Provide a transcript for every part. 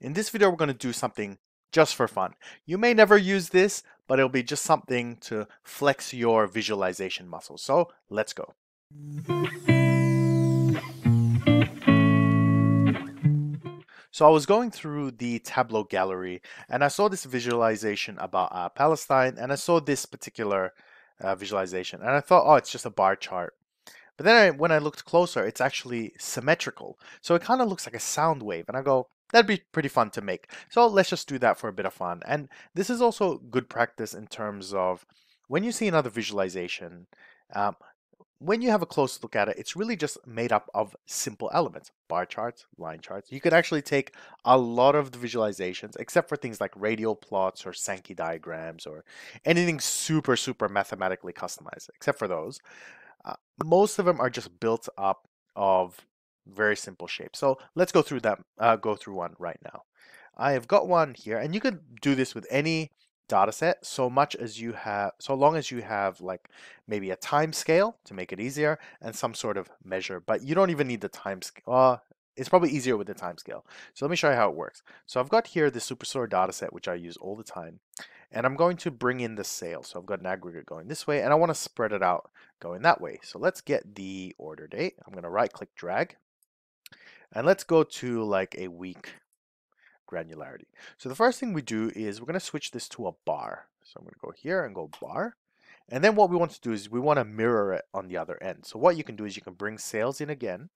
In this video, we're going to do something just for fun. You may never use this, but it'll be just something to flex your visualization muscles. So let's go. So I was going through the Tableau gallery and I saw this visualization about Palestine, and I saw this particular visualization and I thought, oh, it's just a bar chart. But then when I looked closer, it's actually symmetrical. So it kind of looks like a sound wave. And I go, that'd be pretty fun to make. So let's just do that for a bit of fun. And this is also good practice in terms of when you see another visualization, um, when you have a close look at it, it's really just made up of simple elements, bar charts, line charts. You could actually take a lot of the visualizations, except for things like radial plots or Sankey diagrams or anything super, super mathematically customized, except for those. Most of them are just built up of very simple shapes. So let's go through that, go through one right now. I have got one here, and you could do this with any data set so long as you have like maybe a time scale to make it easier and some sort of measure, but you don't even need the time scale. It's probably easier with the time scale. So let me show you how it works. So I've got here the Superstore data set, which I use all the time. And I'm going to bring in the sales. So I've got an aggregate going this way, and I want to spread it out going that way. So let's get the order date. I'm going to right click drag. And let's go to like a week granularity. So the first thing we do is we're going to switch this to a bar. So I'm going to go here and go bar. And then what we want to do is we want to mirror it on the other end. So what you can do is you can bring sales in again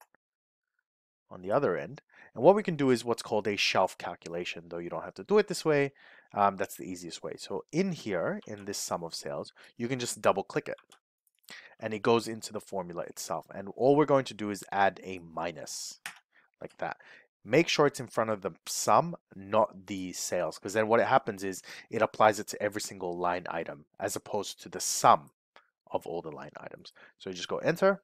on the other end. And what we can do is what's called a shelf calculation, though you don't have to do it this way. That's the easiest way. So in here, in this sum of sales, you can just double click it. And it goes into the formula itself. And all we're going to do is add a minus, like that. Make sure it's in front of the sum, not the sales, because then what happens is it applies it to every single line item, as opposed to the sum of all the line items. So you just go enter,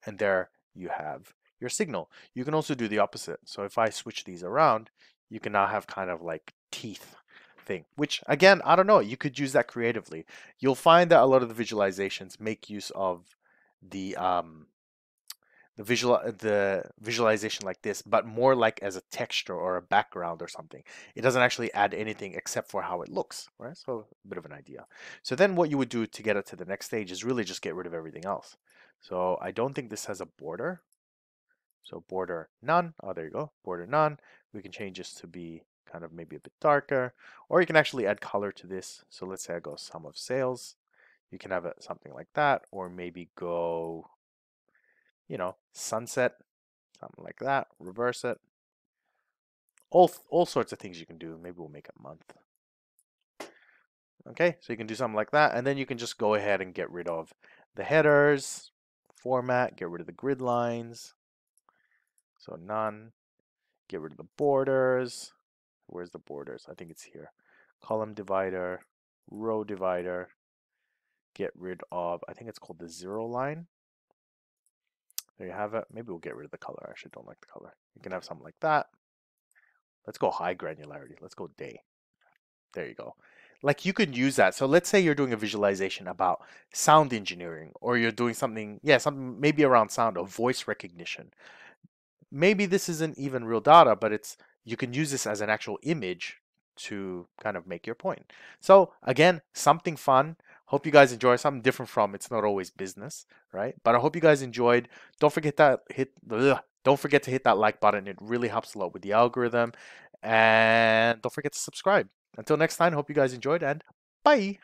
and there you have your signal. You can also do the opposite. So if I switch these around, you can now have kind of like teeth thing, which again, I don't know, you could use that creatively. You'll find that a lot of the visualizations make use of the visualization like this, but more like as a texture or a background or something. It doesn't actually add anything except for how it looks, right? So a bit of an idea. So then what you would do to get it to the next stage is really just get rid of everything else. So I don't think this has a border. So border none. Oh, there you go. Border none. We can change this to be kind of maybe a bit darker, or you can actually add color to this. So let's say I go sum of sales. You can have it something like that, or maybe go, sunset, something like that. Reverse it. All sorts of things you can do. Maybe we'll make a month. Okay, so you can do something like that, and then you can just go ahead and get rid of the headers, format, get rid of the grid lines. So none. Get rid of the borders. Where's the borders? I think it's here. Column divider, row divider. Get rid of, I think it's called the zero line. There you have it. Maybe we'll get rid of the color. I actually don't like the color. You can have something like that. Let's go high granularity. Let's go day. There you go. Like you could use that. So let's say you're doing a visualization about sound engineering, or you're doing something, something maybe around sound or voice recognition. Maybe this isn't even real data, but you can use this as an actual image to kind of make your point. So again, something fun. Hope you guys enjoy something different from It's Not Always Business, right? But I hope you guys enjoyed. Don't forget to hit that like button. It really helps a lot with the algorithm. And don't forget to subscribe. Until next time, hope you guys enjoyed, and bye.